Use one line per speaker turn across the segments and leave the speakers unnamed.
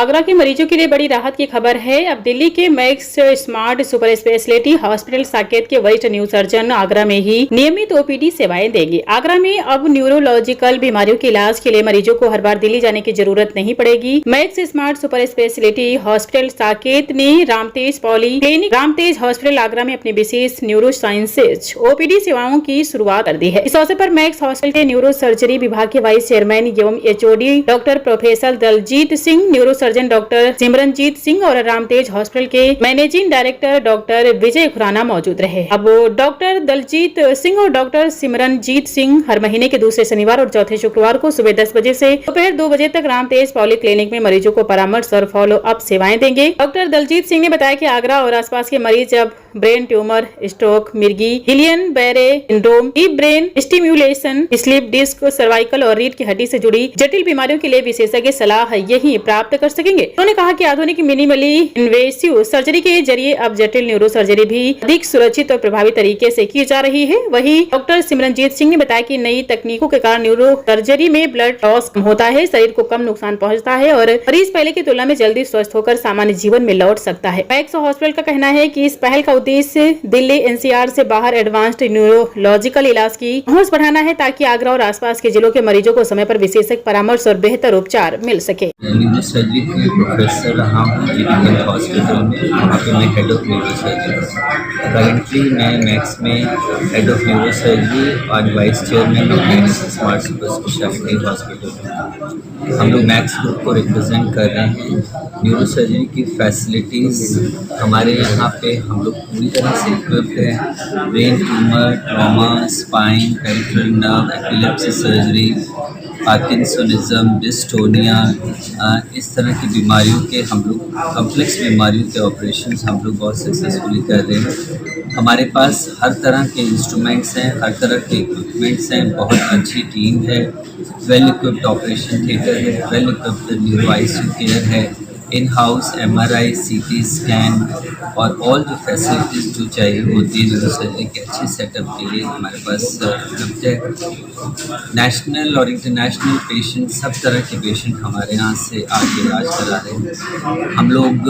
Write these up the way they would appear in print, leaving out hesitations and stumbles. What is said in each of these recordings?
आगरा के मरीजों के लिए बड़ी राहत की खबर है। अब दिल्ली के max Smart super speciality hospital Saket के वरिष्ठ न्यू सर्जन आगरा में ही नियमित ओपीडी सेवाएं देंगे। आगरा में अब न्यूरोलॉजिकल बीमारियों के इलाज के लिए मरीजों को हर बार दिल्ली जाने की जरूरत नहीं पड़ेगी। Max Smart super speciality hospital Saket ने Ramtej poly clinic Ramtej hospital Agra में अपनी विशेष न्यूरो साइंसेज ओपीडी सेवाओं की शुरुआत कर दी है। इस अवसर पर मैक्स हॉस्पिटल के न्यूरो सर्जरी विभाग के वाइस चेयरमैन एवं HOD doctor professor Daljeet Singh, neuro surgeon doctor Simranjeet Singh और रामतेज हॉस्पिटल के managing director doctor Vijay Khurana मौजूद रहे। अब डॉक्टर दलजीत सिंह और डॉक्टर सिमरनजीत सिंह हर महीने के दूसरे शनिवार और चौथे शुक्रवार को सुबह 10 बजे से दोपहर 2 बजे तक रामतेज पॉली क्लिनिक में मरीजों को परामर्श और फॉलो अप सेवाएं देंगे। डॉक्टर दलजीत सिंह ने बताया कि आगरा और आसपास के मरीज अब ब्रेन ट्यूमर, स्ट्रोक, मिर्गी, Guillain Barre syndrome, deep brain stimulation, slip disc, cervical और रीढ़ की हड्डी से जुड़ी जटिल बीमारियों के लिए विशेषज्ञ सलाह यही प्राप्त कर सकेंगे। उन्होंने कहा कि आधुनिक मिनिमली इन्वेसिव सर्जरी के जरिए अब जटिल न्यूरो सर्जरी भी अधिक सुरक्षित और प्रभावी तरीके से की जा रही है। वहीं डॉक्टर सिमरनजीत सिंह ने बताया कि नई तकनीकों के कारण न्यूरो सर्जरी में ब्लड लॉस कम होता है, शरीर को कम नुकसान पहुंचता है और मरीज पहले की तुलना में जल्दी स्वस्थ होकर सामान्य जीवन में लौट सकता है। मैक्स हॉस्पिटल का कहना है कि इस पहल का उद्देश्य दिल्ली एनसीआर से बाहर एडवांस्ड न्यूरोलॉजिकल इलाज की पहुंच बढ़ाना है, ताकि आगरा और आसपास के जिलों के मरीजों को समय पर विशेषज्ञ परामर्श और बेहतर उपचार मिल सके।
न्यूरो सर्जरी के प्रोफेसर रहा हूँ जीबीएम हॉस्पिटल में, वहाँ पे मैं head of neuro surgery. Currently मैं मैक्स में हेड ऑफ न्यूरो सर्जरी और vice chairman of max Smart super speciality hospital. हम लोग मैक्स ग्रुप को रिप्रेजेंट कर रहे हैं। न्यूरो सर्जरी की फैसिलिटीज़ हमारे यहाँ पे हम लोग पूरी तरह से इक्विप्ड हैं। Brain tumour, trauma, spine, peripheral nerve, epilepsy surgery, parkinsonism, dystonia, इस तरह की बीमारियों के हम लोग कॉम्प्लेक्स बीमारियों के ऑपरेशंस हम लोग बहुत सक्सेसफुली कर रहे हैं। हमारे पास हर तरह के इंस्ट्रूमेंट्स हैं, हर तरह के इक्विपमेंट्स हैं, बहुत अच्छी टीम है, वेल इक्विप्ड ऑपरेशन थिएटर है, well equipped neuro ICU care है, in house MRI, CT scan और ऑल जो फैसिलिटीज़ जो चाहिए होती है न्यूरो सर्जरी के अच्छे सेटअप के लिए हमारे पास उपलब्ध है। नेशनल और इंटरनेशनल पेशेंट, सब तरह के पेशेंट हमारे यहाँ से आके इलाज करा रहे हैं। हम लोग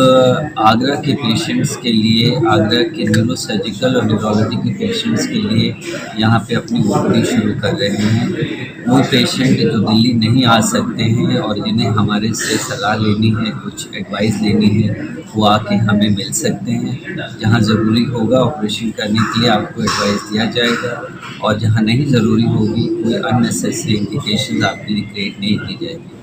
आगरा के पेशेंट्स के लिए, आगरा के न्यूरो सर्जिकल और न्यूरोलॉजी के पेशेंट्स के लिए यहाँ पे अपनी ओपीडी शुरू कर रहे हैं। वो पेशेंट जो दिल्ली नहीं आ सकते हैं और जिन्हें हमारे से सलाह लेनी है, कुछ एडवाइस लेनी है, वो आके हमें मिल सकते हैं। जहाँ ज़रूरी होगा ऑपरेशन करने के लिए आपको एडवाइस दिया जाएगा और जहाँ नहीं ज़रूरी होगी कोई अननेसेसरी इंडिकेशन आपके लिए क्रिएट नहीं की जाएगी।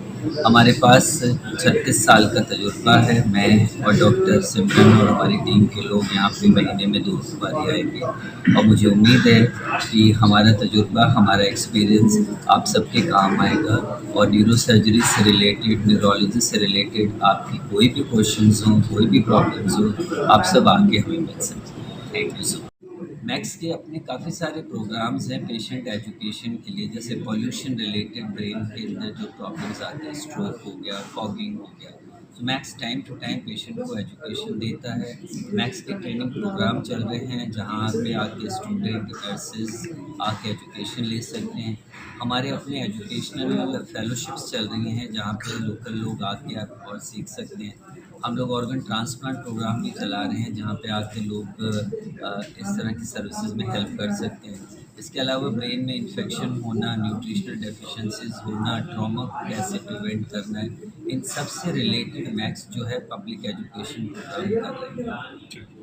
हमारे पास 36 साल का तजुर्बा है। मैं और डॉक्टर सिमरन और हमारी टीम के लोग यहाँ पे महीने में 2 बार आएंगे और मुझे उम्मीद है कि हमारा तजुर्बा, हमारा एक्सपीरियंस आप सबके काम आएगा और न्यूरो सर्जरी से रिलेटेड, न्यूरोलॉजी से रिलेटेड आपकी कोई भी क्वेश्चंस हो, कोई भी प्रॉब्लम्स हो, आप सब आके हमें मिल सकते हैं। Thank you so much. Max के अपने काफ़ी सारे प्रोग्राम्स हैं पेशेंट एजुकेशन के लिए, जैसे पॉल्यूशन रिलेटेड ब्रेन के अंदर जो प्रॉब्लम्स आते हैं, स्ट्रोक हो गया, फॉगिंग हो गया, तो Max time to time patient को एजुकेशन देता है। मैक्स के ट्रेनिंग प्रोग्राम चल रहे हैं जहाँ पे आके स्टूडेंट, नर्सेज आके एजुकेशन ले सकते हैं। हमारे अपने एजुकेशनल फेलोशिप्स चल रही हैं जहाँ पे लोकल लोग आके आप और सीख सकते हैं। हम लोग ऑर्गन ट्रांसप्लांट प्रोग्राम भी चला रहे हैं जहाँ पे आके लोग इस तरह की सर्विसेज में हेल्प कर सकते हैं। इसके अलावा ब्रेन में इन्फेक्शन होना, न्यूट्रिशनल डेफिशिएंसीज होना, ट्रॉमा को कैसे प्रिवेंट करना है, इन सब से रिलेटेड मैक्स जो है पब्लिक एजुकेशन प्रोग्राम कर रहे हैं।